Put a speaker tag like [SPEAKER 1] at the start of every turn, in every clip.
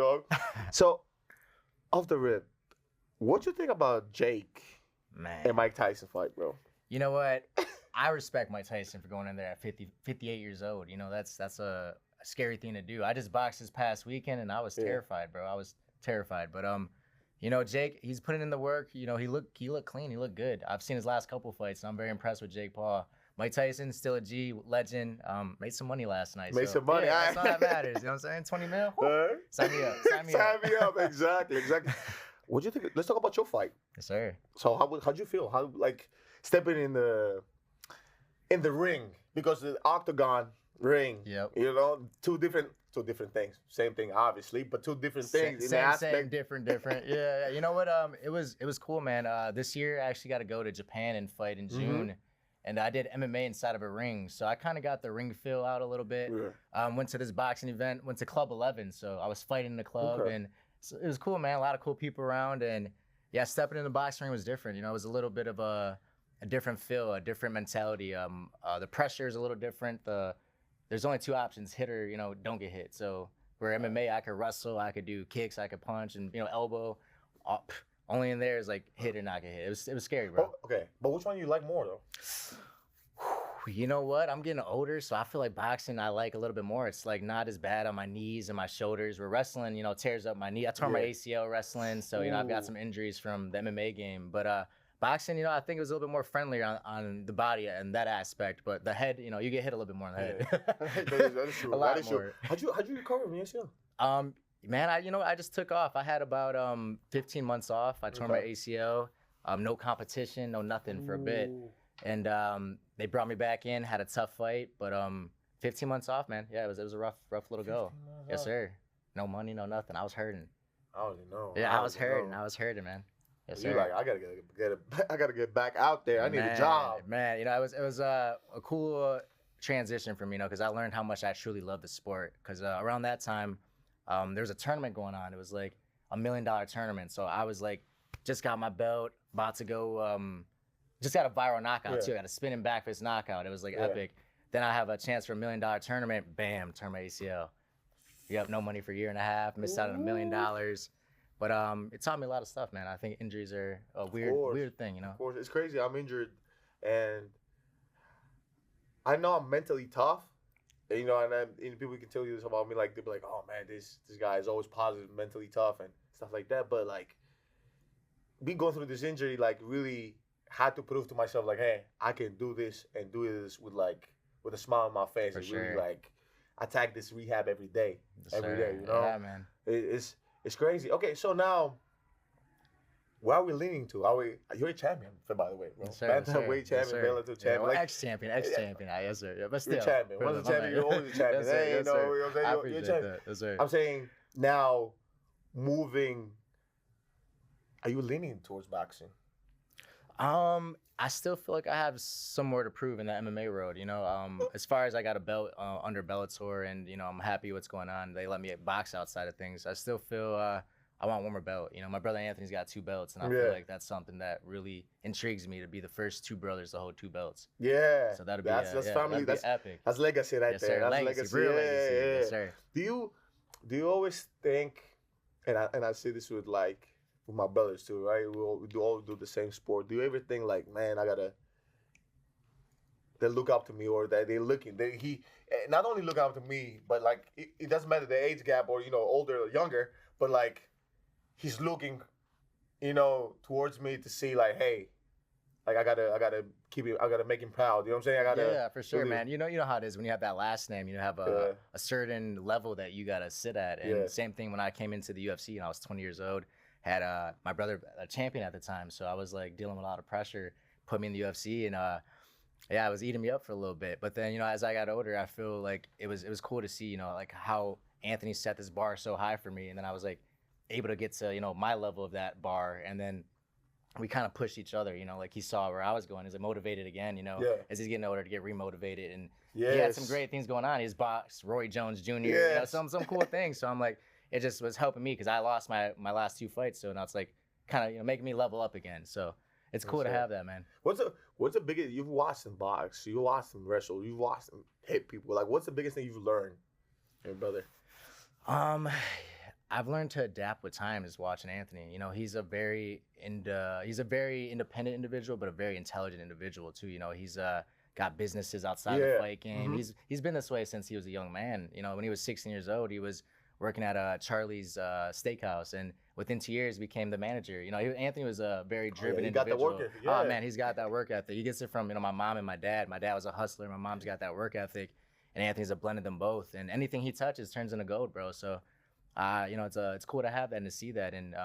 [SPEAKER 1] dog. So, off the rip, what you think about Jake and Mike Tyson fight, bro?
[SPEAKER 2] You know what? I respect Mike Tyson for going in there at 58 years old. You know, that's a scary thing to do. I just boxed this past weekend, and I was terrified, bro. I was terrified. But you know, Jake, he's putting in the work. You know, he looked clean. He looked good. I've seen his last couple fights, and I'm very impressed with Jake Paul. Mike Tyson, still a G, legend. Made some money last night.
[SPEAKER 1] Made some money.
[SPEAKER 2] Yeah, that's all that matters. You know what I'm saying? 20 mil. Sign me up. Sign me
[SPEAKER 1] Sign me up. Exactly. What do you think? Let's talk about your fight.
[SPEAKER 2] Yes, sir.
[SPEAKER 1] So how'd you feel? How like stepping in the ring, because the octagon ring.
[SPEAKER 2] Yep.
[SPEAKER 1] You know, two different things. Same thing, obviously, but two different things.
[SPEAKER 2] Same, different. Yeah. You know what? It was cool, man. This year I actually got to go to Japan and fight in June. And I did MMA inside of a ring, so I kind of got the ring feel out a little bit. Yeah. Went to this boxing event, went to Club 11, so I was fighting in the club, and so it was cool, man. A lot of cool people around, and yeah, stepping in the boxing ring was different. You know, it was a little bit of a different feel, a different mentality. The pressure is a little different. There's only two options: hit or don't get hit. So where MMA, I could wrestle, I could do kicks, I could punch, and elbow. Only in there is like hit or not get hit. It was scary, bro.
[SPEAKER 1] Oh, okay, but which one you like more though?
[SPEAKER 2] You know what? I'm getting older, so I feel like boxing I like a little bit more. It's like not as bad on my knees and my shoulders. Where wrestling, tears up my knee. I tore my ACL wrestling, so I've got some injuries from the MMA game. But boxing, I think it was a little bit more friendlier on the body and that aspect. But the head, you get hit a little bit more on the head.
[SPEAKER 1] That is true.
[SPEAKER 2] A lot more.
[SPEAKER 1] How'd you recover from your ACL?
[SPEAKER 2] Man, I just took off. I had about 15 months off. I tore my ACL. No competition, no nothing for a bit. And they brought me back in, had a tough fight, but 15 months off, man. Yeah, it was a rough little go. Yes, sir. No money, no nothing. I was hurting.
[SPEAKER 1] I don't even know.
[SPEAKER 2] Yeah, I was hurting, man. Yes, sir.
[SPEAKER 1] You're like, I gotta get back out there. I need a job.
[SPEAKER 2] Man, it was a cool transition for me, because I learned how much I truly love the sport. Because around that time, there was a tournament going on. It was like $1 million tournament. So I was like, just got my belt, about to go. Just got a viral knockout too. I got a spinning back fist knockout. It was like epic. Then I have a chance for $1 million tournament. Bam, turn my ACL. You have no money for a year and a half. Missed out on $1 million. But it taught me a lot of stuff, man. I think injuries are a weird thing,
[SPEAKER 1] Of course, it's crazy. I'm injured, and I know I'm mentally tough. And, and people can tell you this about me, like they'll be like, "Oh man, this guy is always positive, mentally tough, and stuff like that." But like, me going through this injury, like really had to prove to myself, like, hey, I can do this and do this with a smile on my face.
[SPEAKER 2] For
[SPEAKER 1] and
[SPEAKER 2] sure.
[SPEAKER 1] Really like attack this rehab every day.
[SPEAKER 2] Yes,
[SPEAKER 1] every day,
[SPEAKER 2] Yeah, man.
[SPEAKER 1] It's crazy. Okay, so now, where are we leaning to? You're a champion, by the way, bro.
[SPEAKER 2] Yes, sir.
[SPEAKER 1] Bantamweight champion, Bellator champion.
[SPEAKER 2] Well, ex-champion. Yes, sir. Yeah, but still.
[SPEAKER 1] You're a champion. Once a champion, you're always a champion.
[SPEAKER 2] Yes, sir.
[SPEAKER 1] You're a champion.
[SPEAKER 2] That. Yes, sir.
[SPEAKER 1] I'm saying now, moving. Are you leaning towards boxing?
[SPEAKER 2] I still feel like I have some more to prove in the MMA road. As far as I got a belt under Bellator, and I'm happy what's going on. They let me box outside of things. I still feel I want one more belt. My brother Anthony's got 2 belts, and I feel like that's something that really intrigues me, to be the first 2 brothers to hold 2 belts.
[SPEAKER 1] Yeah.
[SPEAKER 2] So that'd be
[SPEAKER 1] family.
[SPEAKER 2] That's epic.
[SPEAKER 1] That's legacy right
[SPEAKER 2] yes,
[SPEAKER 1] there.
[SPEAKER 2] Sir.
[SPEAKER 1] That's
[SPEAKER 2] legacy. Real legacy.
[SPEAKER 1] Yeah.
[SPEAKER 2] Yes, sir.
[SPEAKER 1] Do you always think, and I say this with my brothers too, right? We all do the same sport. Do you ever think like, man, they look up to me, or that he not only look up to me, but like it doesn't matter the age gap, or older or younger, but like he's looking, towards me to see like, hey, like I gotta keep it, I gotta make him proud. You know what I'm saying?
[SPEAKER 2] Yeah, for sure, man. You know how it is when you have that last name. You have a certain level that you gotta sit at. And same thing when I came into the UFC and I was 20 years old. Had my brother a champion at the time, so I was like dealing with a lot of pressure. Put me in the UFC, and it was eating me up for a little bit. But then as I got older, I feel like it was cool to see like how Anthony set this bar so high for me, and then I was like able to get to my level of that bar, and then we kind of pushed each other. Like he saw where I was going, he's like motivated again. As he's getting older, to get remotivated, and he had some great things going on. He's boxed Roy Jones Jr. Some cool things. So I'm like, it just was helping me, because I lost my last 2 fights. So now it's like kind of making me level up again. So it's cool to have that, man.
[SPEAKER 1] What's the biggest, you've watched them box, you watched them wrestle, you've watched them hit people. Like, what's the biggest thing you've learned, your brother?
[SPEAKER 2] I've learned to adapt with time is watching Anthony. You know, he's a very independent individual, but a very intelligent individual too. You know, he's got businesses outside the fight game. He's been this way since he was a young man. You know, when he was 16 years old, he was working at Charlie's Steakhouse, and within 2 years became the manager. You know, Anthony was a very driven individual.
[SPEAKER 1] Got the work ethic. Yeah.
[SPEAKER 2] Oh man, he's got that work ethic. He gets it from my mom and my dad. My dad was a hustler. My mom's got that work ethic, and Anthony's a blend of them both. And anything he touches turns into gold, bro. So. You know, it's cool to have that and to see that, and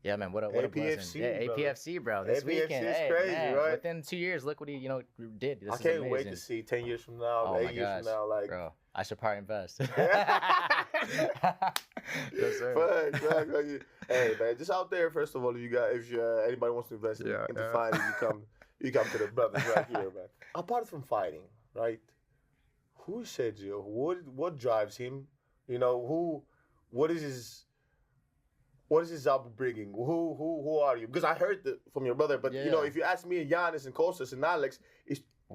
[SPEAKER 2] yeah, man, what a blessing. Yeah, APFC, bro. This weekend,
[SPEAKER 1] is crazy, man, right?
[SPEAKER 2] Within 2 years, look what he did. This
[SPEAKER 1] I can't wait to see 10 years from now, 8 years from now, like,
[SPEAKER 2] bro. I should probably invest.
[SPEAKER 1] Yes, sir. Fuck. Hey, man, just out there. First of all, if anybody wants to invest into fighting, you come to the brothers right here, man. Apart from fighting, right? Who is Sergio? What drives him? You know, what is his upbringing? Who are you? Because I heard from your brother, but you know, if you ask me, Giannis and Kostas and Alex,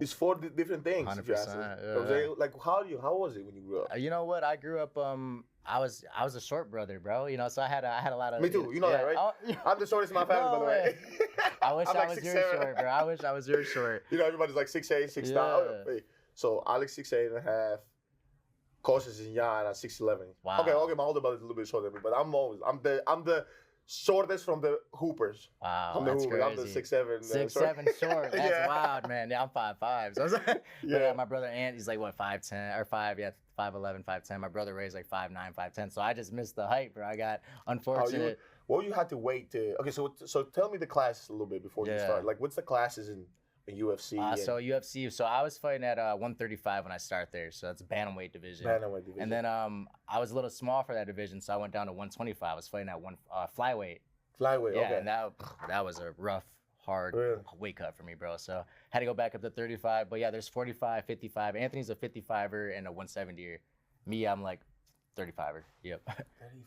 [SPEAKER 1] it's four different things.
[SPEAKER 2] 100%.
[SPEAKER 1] If you ask me. You know what I'm saying? Like, how was it when you grew up?
[SPEAKER 2] You know what? I grew up. I was a short brother, bro. You know, so I had a lot of.
[SPEAKER 1] Me too. You know that, right? I'm the shortest in my family, by the way.
[SPEAKER 2] I wish I was your short, bro. I wish I was your short.
[SPEAKER 1] You know, everybody's like 6'8", 6'9". So Alex 6'8.5". Cautious and Jan at 6'11".
[SPEAKER 2] Wow.
[SPEAKER 1] Okay, my older brother's a little bit shorter than me, but I'm the shortest from the hoopers.
[SPEAKER 2] Wow,
[SPEAKER 1] from the
[SPEAKER 2] that's
[SPEAKER 1] hoopers.
[SPEAKER 2] crazy.
[SPEAKER 1] I'm the 6'7".
[SPEAKER 2] 6'7" short. That's wild, man. Yeah, I'm 5'5". So I was like,
[SPEAKER 1] yeah.
[SPEAKER 2] My brother Ant, he's like what 5'10" or 5'11", 5'10". My brother Ray's like 5'9", 5'10". So I just missed the height, bro. I got unfortunate.
[SPEAKER 1] Well, you had to wait to. Okay, so tell me the classes a little bit before you start. Like, what's the classes in UFC?
[SPEAKER 2] So UFC. So I was fighting at 135 when I start there. So that's bantamweight division. And then I was a little small for that division, so I went down to 125. I was fighting at flyweight.
[SPEAKER 1] Flyweight.
[SPEAKER 2] Yeah,
[SPEAKER 1] okay.
[SPEAKER 2] and that was a rough, hard weight cut for me, bro. So had to go back up to 35. But yeah, there's 45, 55. Anthony's a 55er and a 170er. Me, I'm like 35er. Yep.
[SPEAKER 1] 35.